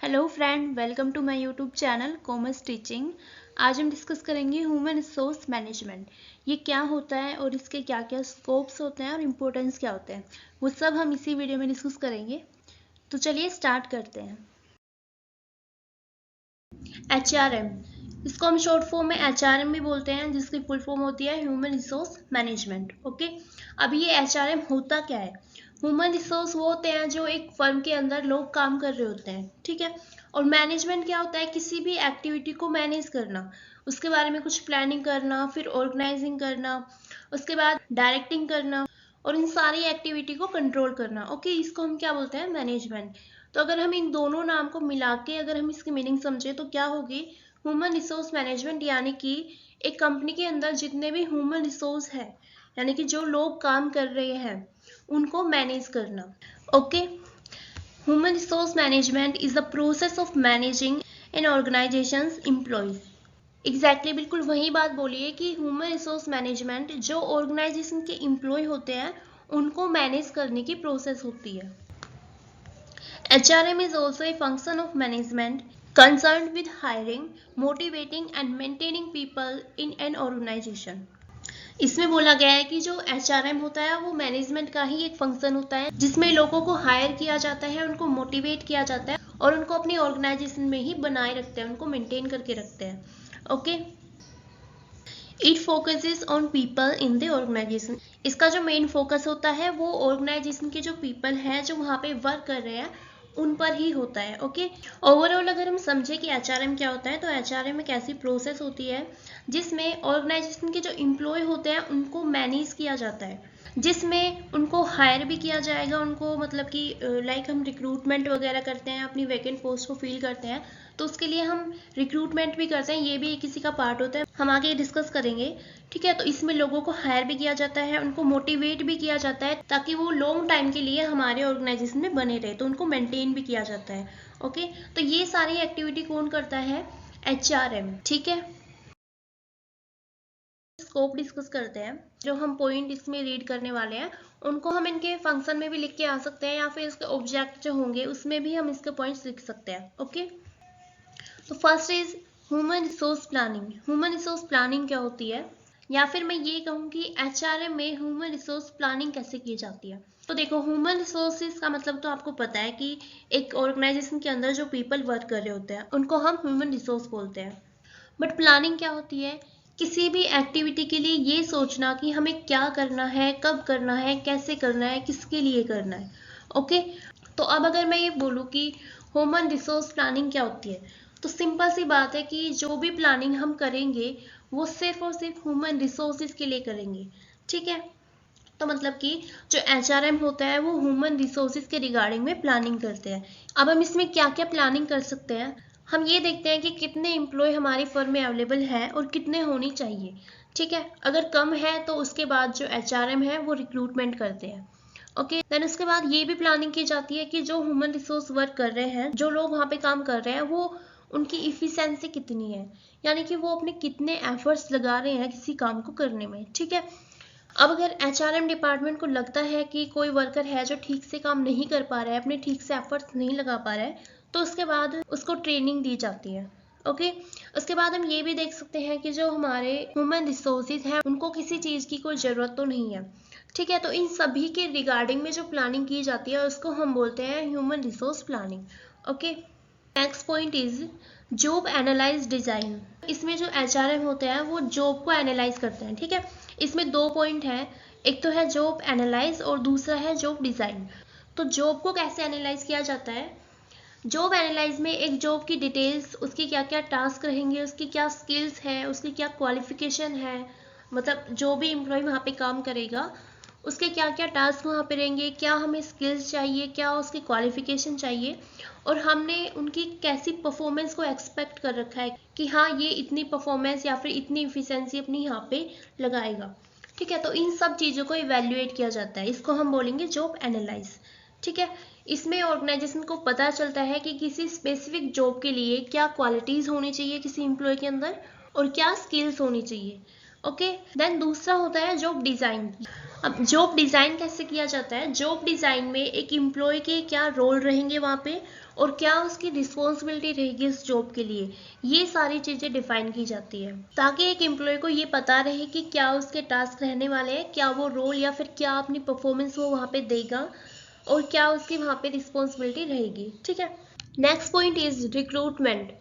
Hello friend, welcome to my YouTube channel commerce teaching. आज हम discuss करेंगे human resource management. ये क्या होता है और इसके क्या क्या स्कोप्स होते हैं और इम्पोर्टेंस क्या होते हैं, वो सब हम इसी वीडियो में डिस्कस करेंगे। तो चलिए स्टार्ट करते हैं। HRM, इसको हम शॉर्ट फॉर्म में HRM भी बोलते हैं, जिसकी फुल फॉर्म होती है ह्यूमन रिसोर्स मैनेजमेंट। ओके, अब ये HRM होता क्या है? ह्यूमन रिसोर्स वो होते हैं जो एक फर्म के अंदर लोग काम कर रहे होते हैं, ठीक है। और मैनेजमेंट क्या होता है? किसी भी एक्टिविटी को मैनेज करना, उसके बारे में कुछ प्लानिंग करना, फिर ऑर्गेनाइजिंग करना, उसके बाद डायरेक्टिंग करना और इन सारी एक्टिविटी को कंट्रोल करना। ओके, इसको हम क्या बोलते हैं? मैनेजमेंट। तो अगर हम इन दोनों नाम को मिला के अगर हम इसकी मीनिंग समझे तो क्या होगी? ह्यूमन रिसोर्स मैनेजमेंट यानी कि एक कंपनी के अंदर जितने भी ह्यूमन रिसोर्स है, यानी कि जो लोग काम कर रहे हैं, उनको मैनेज करना। Okay, human resource management is the process of managing an organisation's employees. Exactly बिल्कुल वही बात बोली है कि ह्यूमन रिसोर्स मैनेजमेंट जो ऑर्गेनाइजेशन के एम्प्लॉय होते हैं उनको मैनेज करने की प्रोसेस होती है। HRM is also a function of management concerned with hiring, motivating and maintaining people in an organization. इसमें बोला गया है कि जो HRM होता है वो मैनेजमेंट का ही एक फंक्शन होता है, जिसमें लोगों को हायर किया जाता है, उनको मोटिवेट किया जाता है और उनको अपनी ऑर्गेनाइजेशन में ही बनाए रखते हैं, उनको मेंटेन करके रखते हैं। Okay, it focuses on people in the organisation. इसका जो मेन फोकस होता है वो ऑर्गेनाइजेशन के जो पीपल हैं जो वहाँ पे वर्क कर रहे हैं उन पर ही होता है। ओके, ओवरऑल अगर हम समझे कि HRM क्या होता है, तो HRM एक ऐसी प्रोसेस होती है जिसमें ऑर्गेनाइजेशन के जो एम्प्लॉय होते हैं उनको मैनेज किया जाता है, जिसमें उनको हायर भी किया जाएगा, उनको मतलब कि लाइक हम रिक्रूटमेंट वगैरह करते हैं, अपनी वैकेंट पोस्ट को फिल करते हैं, तो उसके लिए हम रिक्रूटमेंट भी करते हैं, ये भी किसी का पार्ट होता है, हम आगे डिस्कस करेंगे, ठीक है। तो इसमें लोगों को हायर भी किया जाता है, उनको मोटिवेट भी किया जाता है ताकि वो लॉन्ग टाइम के लिए हमारे ऑर्गेनाइजेशन में बने रहे, तो उनको मेंटेन भी किया जाता है। ओके, तो ये सारी एक्टिविटी कौन करता है? HRM, ठीक है। स्कोप डिस्कस करते हैं। जो हम पॉइंट इसमें रीड करने वाले हैं उनको हम इनके फंक्शन में भी लिख के आ सकते हैं, या फिर इसके ऑब्जेक्ट जो होंगे उसमें भी हम इसके पॉइंट्स लिख सकते हैं। ओके, तो first is human resource planning. Human resource planning क्या होती है, या फिर मैं ये कहूँ कि HRM में ह्यूमन रिसोर्स प्लानिंग कैसे की जाती है। तो देखो, ह्यूमन रिसोर्सेज का मतलब तो आपको पता है कि एक ऑर्गेनाइजेशन के अंदर जो पीपल वर्क कर रहे होते हैं उनको हम ह्यूमन रिसोर्स बोलते हैं। बट प्लानिंग क्या होती है? किसी भी एक्टिविटी के लिए ये सोचना कि हमें क्या करना है, कब करना है, कैसे करना है, किसके लिए करना है। ओके, तो अब अगर मैं ये बोलूँ कि ह्यूमन रिसोर्स प्लानिंग क्या होती है, तो सिंपल सी बात है कि जो भी प्लानिंग हम करेंगे वो सिर्फ और सिर्फ ह्यूमन रिसोर्सेज के लिए करेंगे, ठीक है। तो मतलब कि जो HRM होता है वो ह्यूमन रिसोर्सेज के रिगार्डिंग में प्लानिंग करते हैं। अब हम इसमें क्या क्या प्लानिंग कर सकते हैं, हम ये देखते हैं कि कितने एम्प्लॉय हमारी फर्म में अवेलेबल है और कितने होनी चाहिए, ठीक है। अगर कम है तो उसके बाद जो HRM है वो रिक्रूटमेंट करते हैं। ओके, देन उसके बाद ये भी प्लानिंग की जाती है कि जो ह्यूमन रिसोर्स वर्क कर रहे हैं, जो लोग वहाँ पे काम कर रहे हैं, वो उनकी इफिशिएंसी कितनी है, यानी कि वो अपने कितने एफर्ट्स लगा रहे हैं किसी काम को करने में, ठीक है। अब अगर HRM डिपार्टमेंट को लगता है कि कोई वर्कर है जो ठीक से काम नहीं कर पा रहा है, अपने ठीक से एफर्ट्स नहीं लगा पा रहा है, तो उसके बाद उसको ट्रेनिंग दी जाती है। ओके, उसके बाद हम ये भी देख सकते हैं कि जो हमारे ह्यूमन रिसोर्सेज हैं उनको किसी चीज़ की कोई ज़रूरत तो नहीं है, ठीक है। तो इन सभी के रिगार्डिंग में जो प्लानिंग की जाती है उसको हम बोलते हैं human resource planning. Okay, next point is job analyse design. इसमें जो HRM होते हैं वो जॉब को एनालाइज करते हैं, ठीक है। इसमें दो पॉइंट हैं, एक तो है जॉब एनालाइज और दूसरा है जॉब डिजाइन। तो जॉब को कैसे एनालाइज किया जाता है? जॉब एनालाइज में एक जॉब की डिटेल्स, उसके क्या क्या टास्क रहेंगे, उसकी क्या स्किल्स है, उसकी क्या क्वालिफिकेशन है, मतलब जो भी एम्प्लॉय वहाँ पे काम करेगा उसके क्या क्या टास्क वहाँ पे रहेंगे, क्या हमें स्किल्स चाहिए, क्या उसकी क्वालिफिकेशन चाहिए, और हमने उनकी कैसी परफॉर्मेंस को एक्सपेक्ट कर रखा है कि हाँ ये इतनी परफॉर्मेंस या फिर इतनी इफिशिएंसी अपनी यहाँ पे लगाएगा, ठीक है। तो इन सब चीज़ों को इवेल्युएट किया जाता है, इसको हम बोलेंगे जॉब एनालाइज, ठीक है। इसमें ऑर्गेनाइजेशन को पता चलता है कि किसी स्पेसिफिक जॉब के लिए क्या क्वालिटीज़ होनी चाहिए किसी एम्प्लॉय के अंदर और क्या स्किल्स होनी चाहिए। ओके, देन दूसरा होता है जॉब डिज़ाइन। अब जॉब डिज़ाइन कैसे किया जाता है? जॉब डिज़ाइन में एक एम्प्लॉय के क्या रोल रहेंगे वहाँ पे और क्या उसकी रिस्पॉन्सिबिलिटी रहेगी इस जॉब के लिए, ये सारी चीज़ें डिफाइन की जाती है ताकि एक एम्प्लॉय को ये पता रहे कि क्या उसके टास्क रहने वाले हैं, क्या वो रोल या फिर क्या अपनी परफॉर्मेंस वो वहाँ पे देगा और क्या उसकी वहाँ पे रिस्पॉन्सिबिलिटी रहेगी। ठीक है, नेक्स्ट पॉइंट इज रिक्रूटमेंट।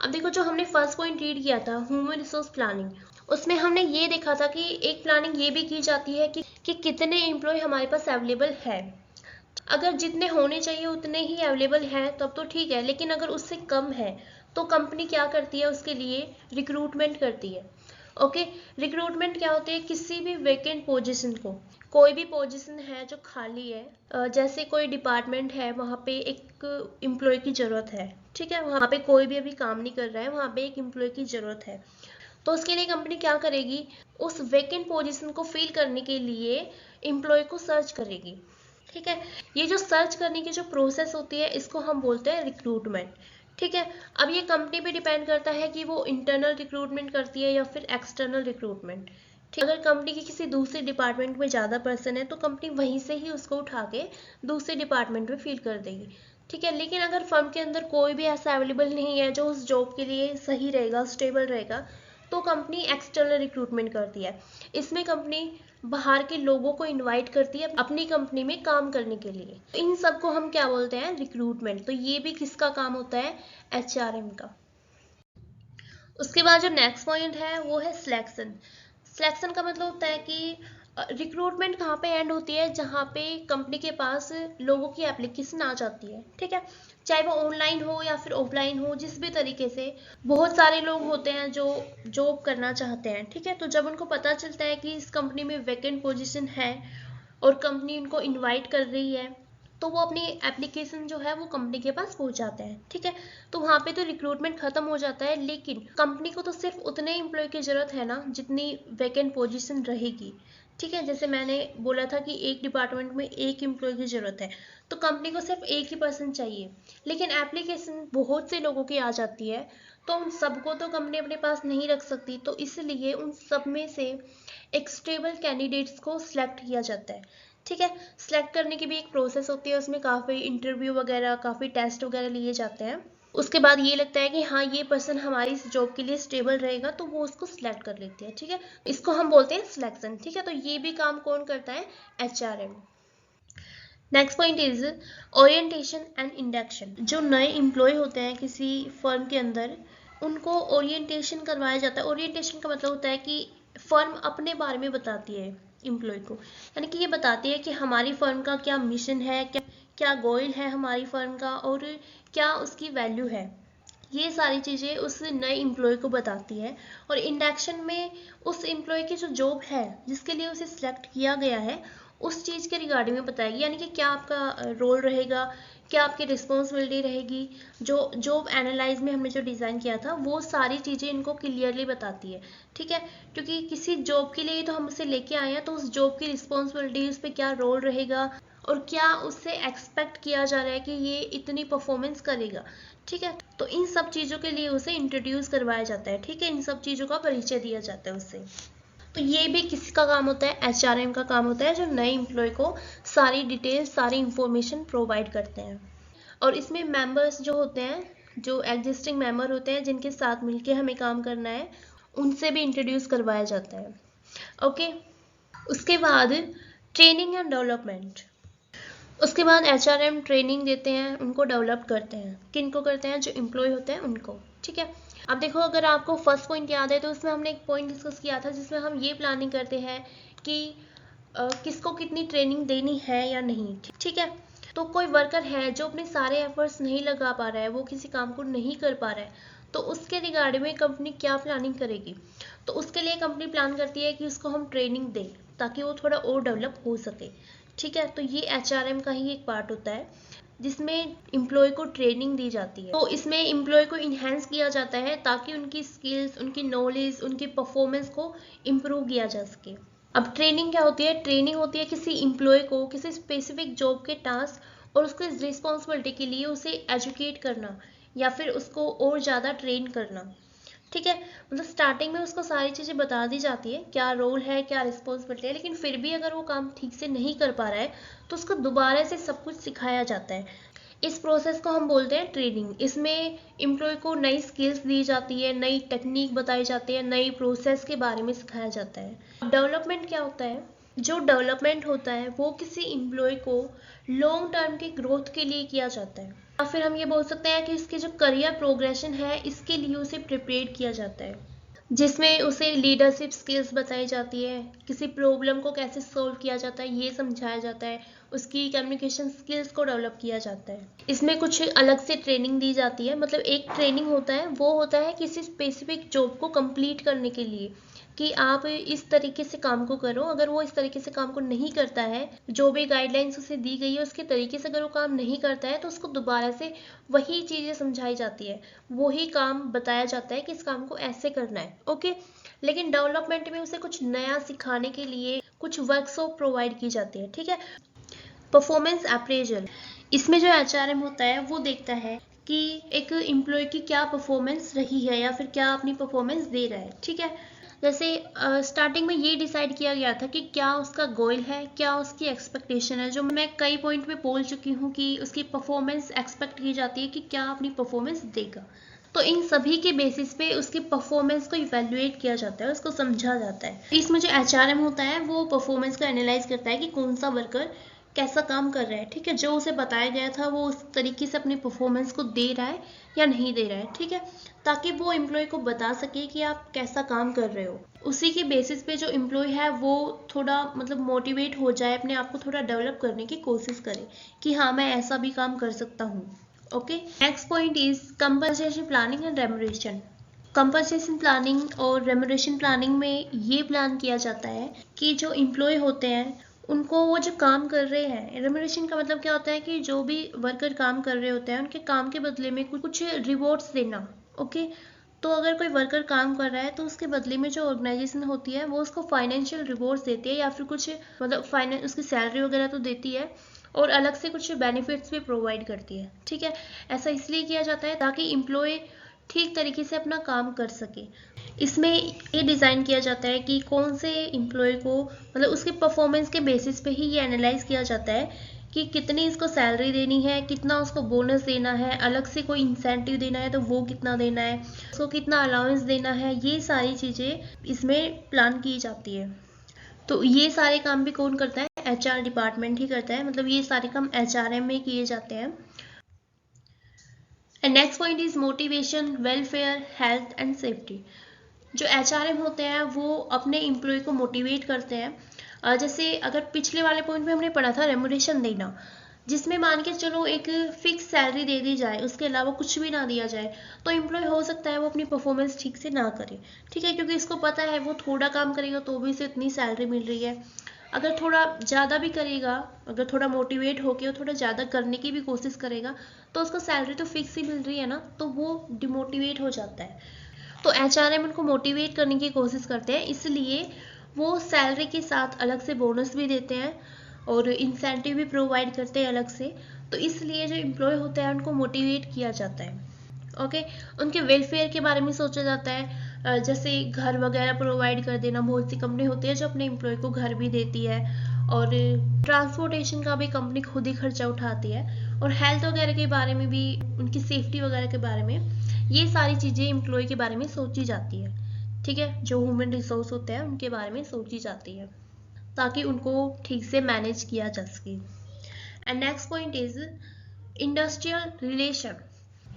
अब देखो, जो हमने फर्स्ट पॉइंट रीड किया था ह्यूमन रिसोर्स प्लानिंग, उसमें हमने ये देखा था कि एक प्लानिंग ये भी की जाती है कि कितने एम्प्लॉय हमारे पास अवेलेबल है। अगर जितने होने चाहिए उतने ही अवेलेबल हैं तब तो ठीक है, लेकिन अगर उससे कम है तो कंपनी क्या करती है, उसके लिए रिक्रूटमेंट करती है। ओके, रिक्रूटमेंट क्या होती है, किसी भी वेकेंट पोजीशन को, कोई भी पोजीशन है जो खाली है, जैसे कोई डिपार्टमेंट है वहाँ पे एक एम्प्लॉय की ज़रूरत है, ठीक है, वहाँ पे कोई भी अभी काम नहीं कर रहा है, वहाँ पे एक एम्प्लॉय की ज़रूरत है, तो उसके लिए कंपनी क्या करेगी, उस वेकेंट पोजीशन को फिल करने के लिए एम्प्लॉय को सर्च करेगी। ठीक है, ये जो सर्च करने की जो प्रोसेस होती है इसको हम बोलते हैं रिक्रूटमेंट। ठीक है, अब ये कंपनी पे डिपेंड करता है कि वो इंटरनल रिक्रूटमेंट करती है या फिर एक्सटर्नल रिक्रूटमेंट। ठीक, अगर कंपनी की किसी दूसरे डिपार्टमेंट में ज़्यादा पर्सन है तो कंपनी वहीं से ही उसको उठा के दूसरे डिपार्टमेंट में फिल कर देगी। ठीक है, लेकिन अगर फर्म के अंदर कोई भी ऐसा अवेलेबल नहीं है जो उस जॉब के लिए सही रहेगा, स्टेबल रहेगा, तो कंपनी एक्सटर्नल रिक्रूटमेंट करती है। इसमें कंपनी बाहर के लोगों को इनवाइट करती है अपनी कंपनी में काम करने के लिए। इन सब को हम क्या बोलते हैं, रिक्रूटमेंट। तो ये भी किसका काम होता है, एचआरएम का। उसके बाद जो नेक्स्ट पॉइंट है वो है सिलेक्शन। सिलेक्शन का मतलब होता है कि रिक्रूटमेंट कहाँ पे एंड होती है, जहाँ पे कंपनी के पास लोगों की एप्लीकेशन आ जाती है। ठीक है, चाहे वो ऑनलाइन हो या फिर ऑफलाइन हो, जिस भी तरीके से बहुत सारे लोग होते हैं जो जॉब करना चाहते हैं। ठीक है, तो जब उनको पता चलता है कि इस कंपनी में वैकेंट पोजीशन है और कंपनी उनको इनवाइट कर रही है, तो वो अपनी एप्लीकेशन जो है वो कंपनी के पास पहुंचाते हैं। ठीक है, तो वहाँ पे तो रिक्रूटमेंट खत्म हो जाता है, लेकिन कंपनी को तो सिर्फ उतने एम्प्लॉय की जरूरत है ना जितनी वैकेंट पोजीशन रहेगी। ठीक है, जैसे मैंने बोला था कि एक डिपार्टमेंट में एक एम्प्लॉय की जरूरत है, तो कंपनी को सिर्फ एक ही पर्सन चाहिए, लेकिन एप्लीकेशन बहुत से लोगों की आ जाती है, तो उन सबको तो कंपनी अपने पास नहीं रख सकती, तो इसलिए उन सब में से एक स्टेबल कैंडिडेट्स को सिलेक्ट किया जाता है। ठीक है, सिलेक्ट करने की भी एक प्रोसेस होती है, उसमें काफ़ी इंटरव्यू वगैरह, काफ़ी टेस्ट वगैरह लिए जाते हैं। उसके बाद ये लगता है कि हाँ ये पर्सन हमारी इस जॉब के लिए स्टेबल रहेगा, तो वो उसको सिलेक्ट कर लेती है। ठीक है, इसको हम बोलते हैं सिलेक्शन। ठीक है, तो ये भी काम कौन करता है, HRM. Next point is orientation and induction. जो नए एम्प्लॉय होते हैं किसी फर्म के अंदर, उनको ओरिएंटेशन करवाया जाता है। ओरिएंटेशन का मतलब होता है कि फर्म अपने बारे में बताती है एम्प्लॉय को, यानी कि ये बताती है कि हमारी फर्म का क्या मिशन है, क्या क्या गोल है हमारी फर्म का, और क्या उसकी वैल्यू है। ये सारी चीज़ें उस नए एम्प्लॉय को बताती है। और इंडक्शन में उस एम्प्लॉय की जो जॉब है जिसके लिए उसे सिलेक्ट किया गया है, उस चीज़ के रिगार्डिंग में बताएगी, यानी कि क्या आपका रोल रहेगा, क्या आपकी रिस्पॉन्सिबिलिटी रहेगी। जो जॉब एनालाइज में हमने जो डिज़ाइन किया था वो सारी चीज़ें इनको क्लियरली बताती है। ठीक है, क्योंकि किसी जॉब के लिए तो हम उसे लेके आए हैं, तो उस जॉब की रिस्पॉन्सिबिलिटी, उस पर क्या रोल रहेगा और क्या उससे एक्सपेक्ट किया जा रहा है कि ये इतनी परफॉर्मेंस करेगा। ठीक है, तो इन सब चीज़ों के लिए उसे इंट्रोड्यूस करवाया जाता है। ठीक है, इन सब चीज़ों का परिचय दिया जाता है उससे। तो ये भी किसका काम होता है, एचआरएम का काम होता है, जो नए एम्प्लॉय को सारी डिटेल्स, सारी इंफॉर्मेशन प्रोवाइड करते हैं। और इसमें मेंबर्स जो होते हैं, जो एग्जिस्टिंग मेंबर होते हैं जिनके साथ मिलके हमें काम करना है, उनसे भी इंट्रोड्यूस करवाया जाता है। ओके, उसके बाद ट्रेनिंग एंड डेवलपमेंट। उसके बाद एचआरएम ट्रेनिंग देते हैं, उनको डेवलप करते हैं। किनको करते हैं, जो एम्प्लॉय होते हैं उनको। ठीक है, अब देखो, अगर आपको फर्स्ट पॉइंट याद है तो उसमें हमने एक पॉइंट डिस्कस किया था जिसमें हम ये प्लानिंग करते हैं कि किसको कितनी ट्रेनिंग देनी है या नहीं। ठीक है, तो कोई वर्कर है जो अपने सारे एफर्ट्स नहीं लगा पा रहा है, वो किसी काम को नहीं कर पा रहा है, तो उसके रिगार्डिंग में कंपनी क्या प्लानिंग करेगी, तो उसके लिए कंपनी प्लान करती है कि उसको हम ट्रेनिंग दें ताकि वो थोड़ा और डेवलप हो सके। ठीक है, तो ये एचआरएम का ही एक पार्ट होता है जिसमें एम्प्लॉय को ट्रेनिंग दी जाती है। तो इसमें एम्प्लॉय को इन्हेंस किया जाता है ताकि उनकी स्किल्स, उनकी नॉलेज, उनकी परफॉर्मेंस को इम्प्रूव किया जा सके। अब ट्रेनिंग क्या होती है, ट्रेनिंग होती है किसी एम्प्लॉय को किसी स्पेसिफिक जॉब के टास्क और उसके रिस्पॉन्सिबिलिटी के लिए उसे एजुकेट करना या फिर उसको और ज़्यादा ट्रेन करना। ठीक है, मतलब स्टार्टिंग में उसको सारी चीज़ें बता दी जाती है, क्या रोल है, क्या रिस्पॉन्सिबिलिटी है, लेकिन फिर भी अगर वो काम ठीक से नहीं कर पा रहा है तो उसको दोबारा से सब कुछ सिखाया जाता है। इस प्रोसेस को हम बोलते हैं ट्रेनिंग। इसमें एम्प्लॉय को नई स्किल्स दी जाती है, नई टेक्निक बताई जाती है, नई प्रोसेस के बारे में सिखाया जाता है। डेवलपमेंट क्या होता है? जो डेवलपमेंट होता है वो किसी एम्प्लॉय को लॉन्ग टर्म के ग्रोथ के लिए किया जाता है, या फिर हम ये बोल सकते हैं कि इसके जो करियर प्रोग्रेशन है इसके लिए उसे प्रिपेयर किया जाता है, जिसमें उसे लीडरशिप स्किल्स बताई जाती है, किसी प्रॉब्लम को कैसे सॉल्व किया जाता है ये समझाया जाता है, उसकी कम्युनिकेशन स्किल्स को डेवलप किया जाता है। इसमें कुछ अलग से ट्रेनिंग दी जाती है। मतलब एक ट्रेनिंग होता है वो होता है किसी स्पेसिफिक जॉब को कंप्लीट करने के लिए, कि आप इस तरीके से काम को करो। अगर वो इस तरीके से काम को नहीं करता है, जो भी गाइडलाइंस उसे दी गई है उसके तरीके से अगर वो काम नहीं करता है, तो उसको दोबारा से वही चीज़ें समझाई जाती है, वही काम बताया जाता है कि इस काम को ऐसे करना है। ओके, लेकिन डेवलपमेंट में उसे कुछ नया सिखाने के लिए कुछ वर्कशॉप प्रोवाइड की जाती है। ठीक है। परफॉर्मेंस अप्रेजल, इसमें जो एचआरएम होता है वो देखता है कि एक एम्प्लॉय की क्या परफॉर्मेंस रही है या फिर क्या अपनी परफॉर्मेंस दे रहा है। ठीक है। जैसे स्टार्टिंग में ये डिसाइड किया गया था कि क्या उसका गोल है, क्या उसकी एक्सपेक्टेशन है, जो मैं कई पॉइंट पे बोल चुकी हूँ कि उसकी परफॉर्मेंस एक्सपेक्ट की जाती है कि क्या अपनी परफॉर्मेंस देगा। तो इन सभी के बेसिस पे उसकी परफॉर्मेंस को इवेल्युएट किया जाता है, उसको समझा जाता है। इसमें जो एचआरएम होता है वो परफॉर्मेंस को एनालाइज करता है कि कौन सा वर्कर कैसा काम कर रहा है। ठीक है। जो उसे बताया गया था वो उस तरीके से अपनी परफॉर्मेंस को दे रहा है या नहीं दे रहा है। ठीक है। ताकि वो एम्प्लॉय को बता सके कि आप कैसा काम कर रहे हो। उसी के बेसिस पे जो एम्प्लॉय है वो थोड़ा मतलब मोटिवेट हो जाए, अपने आप को थोड़ा डेवलप करने की कोशिश करे कि हाँ मैं ऐसा भी काम कर सकता हूँ। Okay, next point is compensation planning and remuneration. Compensation planning और रेम्युनरेशन प्लानिंग में ये प्लान किया जाता है कि जो एम्प्लॉय होते हैं उनको वो जो काम कर रहे हैं, रेम्युनरेशन का मतलब क्या होता है कि जो भी वर्कर काम कर रहे होते हैं उनके काम के बदले में कुछ रिवॉर्ड्स देना। ओके, तो अगर कोई वर्कर काम कर रहा है तो उसके बदले में जो ऑर्गेनाइजेशन होती है वो उसको फाइनेंशियल रिवॉर्ड्स देती है, या फिर कुछ मतलब फाइनेंस उसकी सैलरी वगैरह तो देती है और अलग से कुछ बेनिफिट्स भी प्रोवाइड करती है। ठीक है। ऐसा इसलिए किया जाता है ताकि एम्प्लॉय ठीक तरीके से अपना काम कर सके। इसमें ये डिज़ाइन किया जाता है कि कौन से एम्प्लॉय को मतलब उसके परफॉर्मेंस के बेसिस पे ही ये एनालाइज किया जाता है कि कितनी इसको सैलरी देनी है, कितना उसको बोनस देना है, अलग से कोई इंसेंटिव देना है तो वो कितना देना है, उसको कितना अलाउंस देना है। ये सारी चीज़ें इसमें प्लान की जाती है। तो ये सारे काम भी कौन करता है? एचआर डिपार्टमेंट ही करता है। मतलब ये सारे काम एचआरएम में किए जाते हैं। And next point is motivation, welfare, health and safety. जो एचआरएम होते हैं वो अपने एम्प्लॉय को मोटिवेट करते हैं। जैसे अगर पिछले वाले पॉइंट में हमने पढ़ा था रेम्युनरेशन देना, जिसमें मान के चलो एक फिक्स सैलरी दे दी जाए, उसके अलावा कुछ भी ना दिया जाए, तो एम्प्लॉय हो सकता है वो अपनी परफॉर्मेंस ठीक से ना करे। ठीक है, क्योंकि इसको पता है वो थोड़ा काम करेगा तो भी इसे इतनी सैलरी मिल रही है। अगर थोड़ा ज़्यादा भी करेगा, अगर थोड़ा मोटिवेट होकर और थोड़ा ज़्यादा करने की भी कोशिश करेगा तो उसको सैलरी तो फिक्स ही मिल रही है ना, तो वो डिमोटिवेट हो जाता है। तो एचआरएम उनको मोटिवेट करने की कोशिश करते हैं, इसलिए वो सैलरी के साथ अलग से बोनस भी देते हैं और इंसेंटिव भी प्रोवाइड करते हैं अलग से। तो इसलिए जो एम्प्लॉय होते हैं उनको मोटिवेट किया जाता है। ओके, उनके वेलफेयर के बारे में सोचा जाता है। जैसे घर वगैरह प्रोवाइड कर देना, बहुत सी कंपनी होती है जो अपने एम्प्लॉय को घर भी देती है, और ट्रांसपोर्टेशन का भी कंपनी खुद ही खर्चा उठाती है, और हेल्थ वगैरह के बारे में भी, उनकी सेफ्टी वगैरह के बारे में, ये सारी चीज़ें एम्प्लॉय के बारे में सोची जाती है। ठीक है, जो ह्यूमन रिसोर्स होते हैं उनके बारे में सोची जाती है ताकि उनको ठीक से मैनेज किया जा सके। And next point is industrial relation.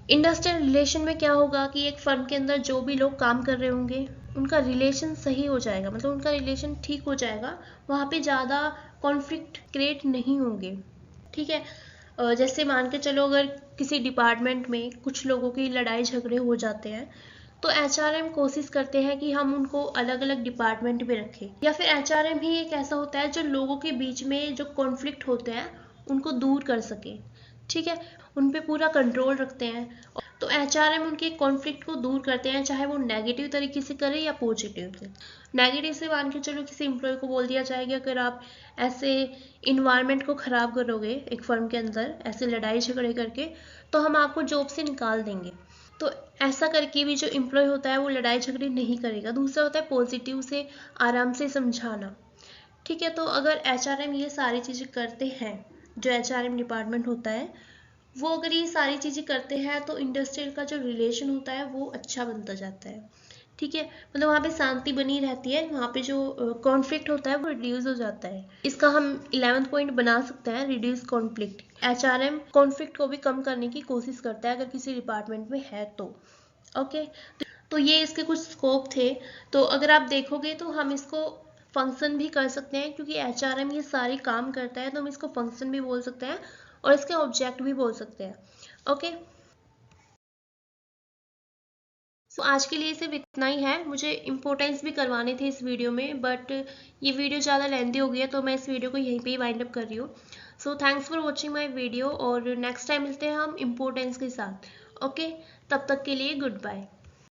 Industrial relation में क्या होगा कि एक फर्म के अंदर जो भी लोग काम कर रहे होंगे उनका रिलेशन सही हो जाएगा, मतलब उनका रिलेशन ठीक हो जाएगा, वहाँ पे ज़्यादा कॉन्फ्लिक्ट क्रिएट नहीं होंगे। ठीक है। जैसे मान के चलो अगर किसी डिपार्टमेंट में कुछ लोगों की लड़ाई झगड़े हो जाते हैं तो एचआरएम कोशिश करते हैं कि हम उनको अलग अलग डिपार्टमेंट में रखें, या फिर एचआरएम ही एक ऐसा होता है जो लोगों के बीच में जो कॉन्फ्लिक्ट होते हैं उनको दूर कर सके। ठीक है, उन पे पूरा कंट्रोल रखते हैं। तो एचआरएम उनके कॉन्फ्लिक्ट को दूर करते हैं, चाहे वो नेगेटिव तरीके से करे या पॉजिटिव से। नेगेटिव से मान के चलो किसी एम्प्लॉय को बोल दिया जाएगा अगर आप ऐसे इन्वायरमेंट को ख़राब करोगे एक फर्म के अंदर ऐसे लड़ाई झगड़े करके तो हम आपको जॉब से निकाल देंगे। तो ऐसा करके भी जो एम्प्लॉय होता है वो लड़ाई झगड़े नहीं करेगा। दूसरा होता है पॉजिटिव से आराम से समझाना। ठीक है, तो अगर एचआरएम ये सारी चीज़ें करते हैं, जो एचआरएम डिपार्टमेंट होता है वो अगर ये सारी चीज़ें करते हैं तो इंडस्ट्रियल का जो रिलेशन होता है वो अच्छा बनता जाता है। ठीक है, मतलब वहाँ पे शांति बनी रहती है, वहाँ पे जो कॉन्फ्लिक्ट होता है वो रिड्यूस हो जाता है। इसका हम 11th पॉइंट बना सकते हैं, रिड्यूस कॉन्फ्लिक्ट। HRM कॉन्फ्लिक्ट को भी कम करने की कोशिश करता है अगर किसी डिपार्टमेंट में है तो। ओके, तो ये इसके कुछ स्कोप थे। तो अगर आप देखोगे तो हम इसको फंक्शन भी कर सकते हैं, क्योंकि HRM ये सारी काम करता है, तो हम इसको फंक्शन भी बोल सकते हैं और इसके ऑब्जेक्ट भी बोल सकते हैं। ओके, तो आज के लिए सिर्फ इतना ही है। मुझे इम्पोर्टेंस भी करवाने थे इस वीडियो में, बट ये वीडियो ज़्यादा लेंथी हो गई है, तो मैं इस वीडियो को यहीं पे ही वाइंड अप कर रही हूँ। So thanks for watching my video, और नेक्स्ट टाइम मिलते हैं हम इम्पोर्टेंस के साथ। ओके, तब तक के लिए गुड बाय।